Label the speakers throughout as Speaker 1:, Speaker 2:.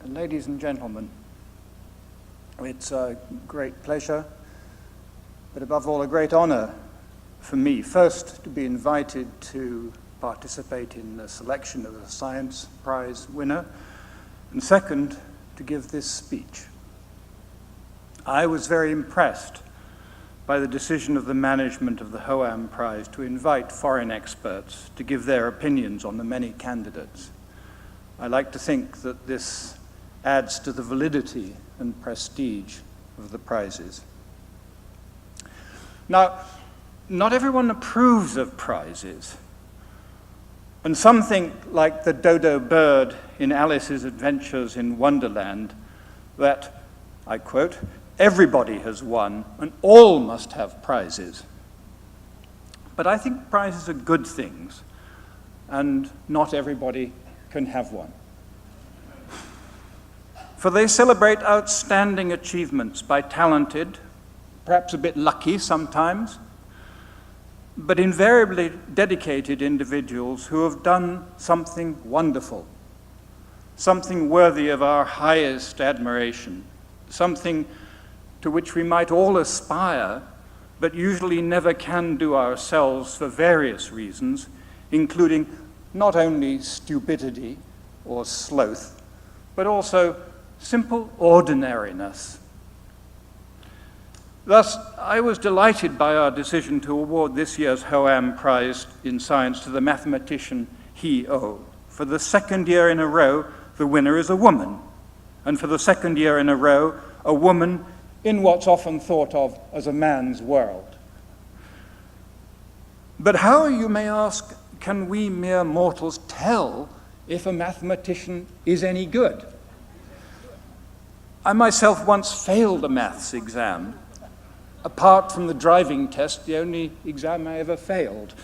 Speaker 1: Ladies and gentlemen, it's a great pleasure, but above all a great honor for me, first to be invited to participate in the selection of a Science Prize winner, and second, to give this speech. I was very impressed by the decision of the management of the Hoam Prize to invite foreign experts to give their opinions on the many candidates. I like to think that this adds to the validity and prestige of the prizes. Now, not everyone approves of prizes, and some think, like the dodo bird in Alice's Adventures in Wonderland, that, I quote, "everybody has won and all must have prizes." But I think prizes are good things, and not everybody can have one. For they celebrate outstanding achievements by talented, perhaps a bit lucky sometimes, but invariably dedicated individuals who have done something wonderful, something worthy of our highest admiration, something to which we might all aspire, but usually never can do ourselves for various reasons, including not only stupidity or sloth, but also simple ordinariness. Thus, I was delighted by our decision to award this year's Hoam Prize in Science to the mathematician He Oh. For the second year in a row, the winner is a woman, and for the second year in a row, a woman in what's often thought of as a man's world. But how, you may ask, can we mere mortals tell if a mathematician is any good? I myself once failed a maths exam. Apart from the driving test, the only exam I ever failed.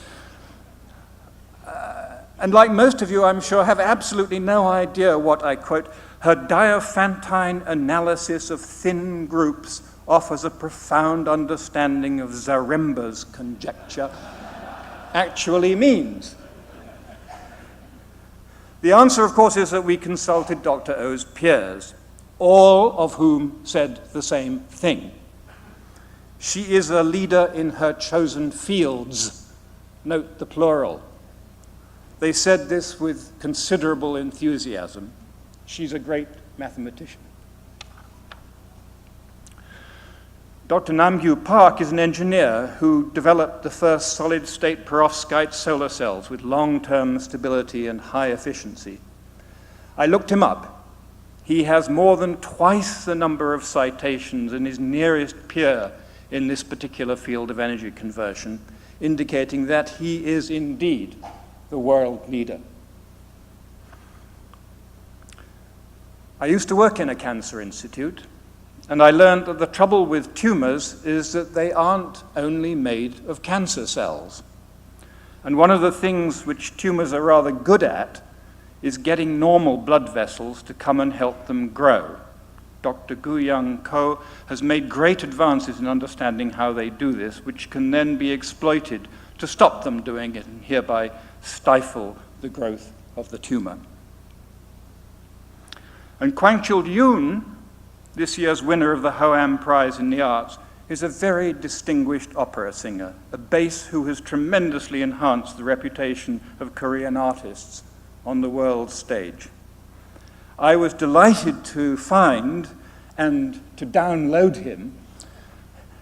Speaker 1: And like most of you, I'm sure, have absolutely no idea what, I quote, "her Diophantine analysis of thin groups offers a profound understanding of Zaremba's conjecture" actually means. The answer, of course, is that we consulted Dr. O's peers, all of whom said the same thing. She is a leader in her chosen fields. Note the plural. They said this with considerable enthusiasm. She's a great mathematician. Dr. Namgyu Park is an engineer who developed the first solid-state perovskite solar cells with long-term stability and high efficiency. I looked him up. He has more than twice the number of citations and his nearest peer in this particular field of energy conversion, indicating that he is indeed the world leader. I used to work in a cancer institute, and I learned that the trouble with tumors is that they aren't only made of cancer cells. And one of the things which tumors are rather good at is getting normal blood vessels to come and help them grow. Dr. Gu-Young Ko has made great advances in understanding how they do this, which can then be exploited to stop them doing it and hereby stifle the growth of the tumor. And Kwangchul Yoon, this year's winner of the Hoam Prize in the Arts, is a very distinguished opera singer, a bass who has tremendously enhanced the reputation of Korean artists on the world stage. I was delighted to find and to download him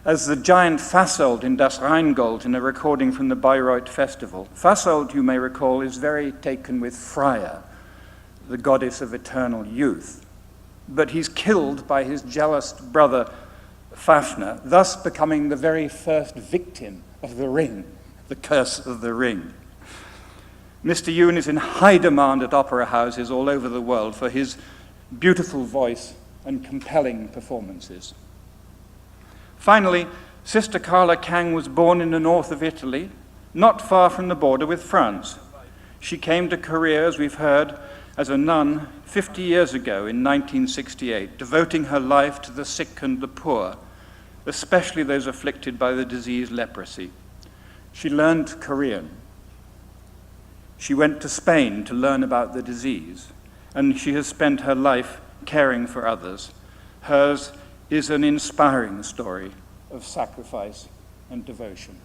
Speaker 1: as the giant Fasold in Das Rheingold in a recording from the Bayreuth Festival. Fasold, you may recall, is very taken with Freya, the goddess of eternal youth. But he's killed by his jealous brother Fafnir, thus becoming the very first victim of the ring, the curse of the ring. Mr. Yoon is in high demand at opera houses all over the world for his beautiful voice and compelling performances. Finally, Sister Carla Kang was born in the north of Italy, not far from the border with France. She came to Korea, as we've heard, as a nun 50 years ago in 1968, devoting her life to the sick and the poor, especially those afflicted by the disease leprosy. She learned Korean. She went to Spain to learn about the disease, and she has spent her life caring for others. Hers is an inspiring story of sacrifice and devotion.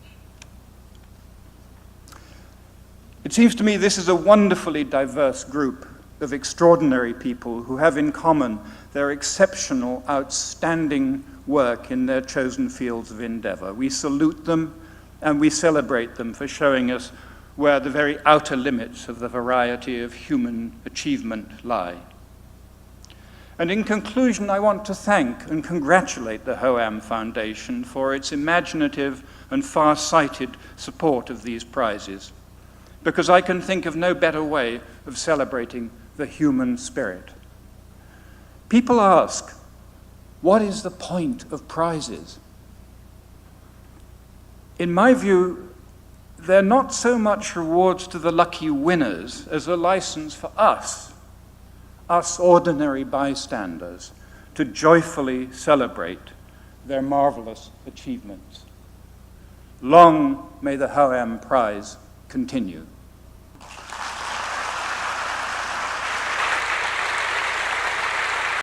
Speaker 1: It seems to me this is a wonderfully diverse group of extraordinary people who have in common their exceptional, outstanding work in their chosen fields of endeavor. We salute them and we celebrate them for showing us where the very outer limits of the variety of human achievement lie. And in conclusion, I want to thank and congratulate the HOAM Foundation for its imaginative and far-sighted support of these prizes, because I can think of no better way of celebrating the human spirit. People ask, what is the point of prizes? In my view, they're not so much rewards to the lucky winners as a license for us ordinary bystanders, to joyfully celebrate their marvelous achievements. Long may the HOAM Prize continue.